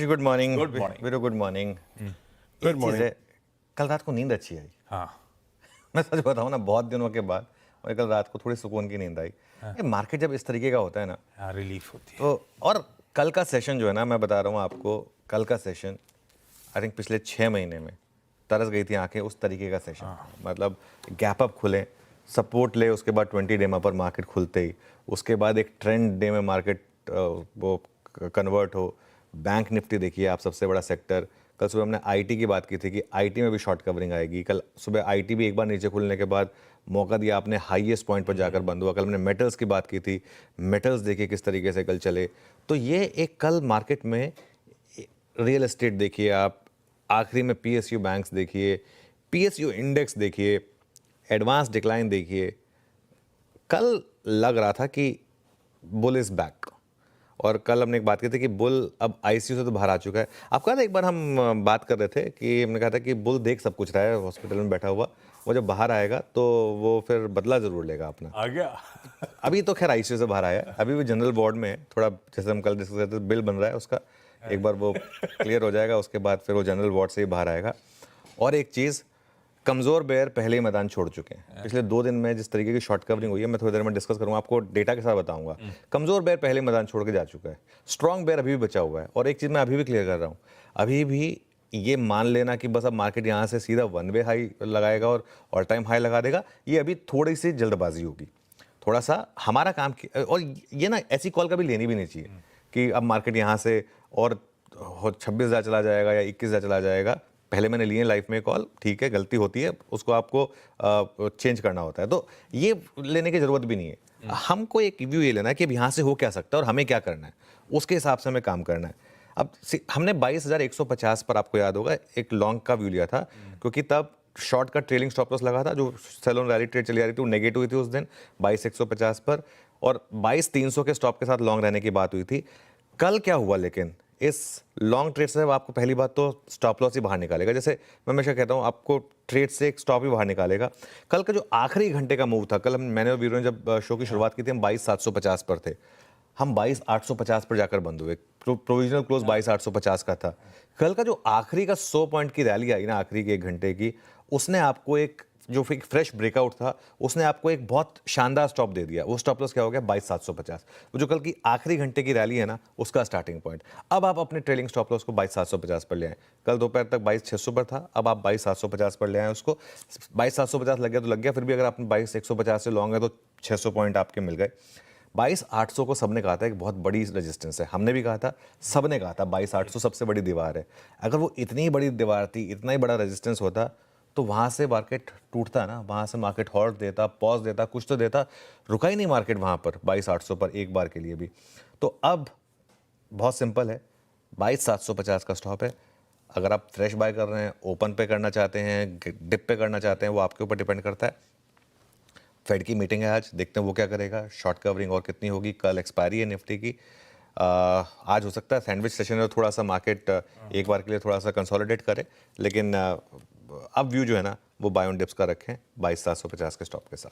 जी good morning. Good morning. Very good morning. Good morning. कल रात को नींद अच्छी आई। हाँ मैं सच बताऊं ना, बहुत दिनों के बाद मुझे कल रात को थोड़ी सुकून की नींद आई। ये मार्केट जब इस तरीके का होता है ना, हाँ रिलीफ होती है। तो और कल का सेशन जो है ना, मैं बता रहा हूँ आपको, कल का सेशन आई थिंक पिछले 6 महीने में तरस गई थी आंखें, उस तरीके का सेशन। मतलब गैप अप खुले, सपोर्ट ले, उसके बाद 20 डे पर मार्केट खुलते ही, उसके बाद एक ट्रेंड डे में मार्केट वो कन्वर्ट हो। बैंक निफ्टी देखिए आप, सबसे बड़ा सेक्टर। कल सुबह हमने आईटी की बात की थी कि आईटी में भी शॉर्ट कवरिंग आएगी। कल सुबह आईटी भी एक बार नीचे खुलने के बाद मौका दिया आपने, हाईएस्ट पॉइंट पर जाकर बंद हुआ। कल हमने मेटल्स की बात की थी, मेटल्स देखिए किस तरीके से कल चले। तो ये एक कल मार्केट में रियल एस्टेट देखिए आप, आखिरी में पीएसयू बैंक्स देखिए, पीएसयू इंडेक्स देखिए, एडवांस डिक्लाइन देखिए। कल लग रहा था कि बुल इज बैक। और कल हमने एक बात की थी कि बुल अब आईसीयू से तो बाहर आ चुका है। आपको याद है एक बार हम बात कर रहे थे कि हमने कहा था कि बुल देख सब कुछ रहा है हॉस्पिटल में बैठा हुआ, वो जब बाहर आएगा तो वो फिर बदला जरूर लेगा अपना। आ गया। अभी तो खैर आईसीयू से बाहर आया है, अभी भी जनरल वार्ड में है। थोड़ा जैसे हम कल डिस्कस करते थे, बिल बन रहा है उसका, एक बार वो क्लियर हो जाएगा उसके बाद फिर वो जनरल वार्ड से ही बाहर आएगा। और एक चीज़, कमज़ोर बेयर पहले ही मैदान छोड़ चुके हैं। पिछले 2 दिन में जिस तरीके की शॉर्ट कवरिंग हुई है, मैं थोड़ी देर में डिस्कस करूंगा, आपको डेटा के साथ बताऊंगा। कमज़ोर बेयर पहले ही मैदान छोड़ के जा चुका है, स्ट्रॉन्ग बेयर अभी भी बचा हुआ है। और एक चीज़ मैं अभी भी क्लियर कर रहा हूँ, अभी भी ये मान लेना कि बस अब मार्केट यहाँ से सीधा वन वे हाई लगाएगा और ऑल टाइम हाई लगा देगा, ये अभी थोड़ी सी जल्दबाजी होगी। थोड़ा सा हमारा काम और ये ना ऐसी कॉल कभी लेनी भी नहीं चाहिए कि अब मार्केट यहाँ से और 26,000 चला जाएगा या 21,000 चला जाएगा। पहले मैंने लिए लाइफ में कॉल, ठीक है, गलती होती है, उसको आपको चेंज करना होता है, तो ये लेने की ज़रूरत भी नहीं है। हमको एक व्यू ये लेना है कि अब यहाँ से हो क्या सकता है और हमें क्या करना है, उसके हिसाब से हमें काम करना है। अब हमने 22,150 पर, आपको याद होगा, एक लॉन्ग का व्यू लिया था, क्योंकि तब शॉर्ट का ट्रेलिंग स्टॉप लॉस लगा था, जो सेल ऑन रैली ट्रेड चली आ रही थी, वो नेगेटिव हुई थी उस दिन 22,150 पर, और 22,300 के स्टॉप के साथ लॉन्ग रहने की बात हुई थी। कल क्या हुआ, लेकिन इस लॉन्ग ट्रेड से आपको पहली बात तो स्टॉप लॉस ही बाहर निकालेगा। जैसे मैं हमेशा कहता हूँ, आपको ट्रेड से एक स्टॉप ही बाहर निकालेगा। कल का जो आखिरी घंटे का मूव था, कल मैंने और वीरों ने जब शो की शुरुआत की थी, हम 22,750 पर थे, हम 22,850 पर जाकर बंद हुए। प्रोविजनल क्लोज 22,850 का था। कल का जो आखिरी का 100 पॉइंट की रैली आई ना, आखिरी के 1 घंटे की, उसने आपको एक जो एक फ्रेश ब्रेकआउट था, उसने आपको एक बहुत शानदार स्टॉप दे दिया। वो स्टॉप लॉस क्या हो गया, 22,750। वो जो कल की आखिरी घंटे की रैली है ना, उसका स्टार्टिंग पॉइंट। अब आप अपने ट्रेलिंग स्टॉप लॉस को 22,750 पर ले आए। कल दोपहर तक 22,600 पर था, अब आप 22,750 पर ले आए उसको। 22,750 लग गया तो लग गया, फिर भी अगर आपने 22,150 से लॉन्ग है तो 600 पॉइंट आपके मिल गए। 22,800 को सबने कहा था एक बहुत बड़ी रेजिस्टेंस है, हमने भी कहा था, सबने कहा था 22,800 सबसे बड़ी दीवार है। अगर वो इतनी बड़ी दीवार थी, इतना ही बड़ा रेजिस्टेंस होता, तो वहाँ से मार्केट टूटता ना, वहाँ से मार्केट हॉल्ट देता, पॉज देता, कुछ तो देता। रुका ही नहीं मार्केट वहाँ पर 22,800 पर एक बार के लिए भी। तो अब बहुत सिंपल है, 22,750 का स्टॉप है। अगर आप फ्रेश बाय कर रहे हैं, ओपन पे करना चाहते हैं, डिप पे करना चाहते हैं, वो आपके ऊपर डिपेंड करता है। फेड की मीटिंग है आज, देखते हैं वो क्या करेगा, शॉर्ट कवरिंग और कितनी होगी। कल एक्सपायरी है निफ्टी की। आज हो सकता है सैंडविच सेशन में थोड़ा सा मार्केट एक बार के लिए थोड़ा सा कंसोलिडेट करे, लेकिन अब व्यू जो है ना, वो बाय ऑन डिप्स का रखें 22,750 के स्टॉप के साथ।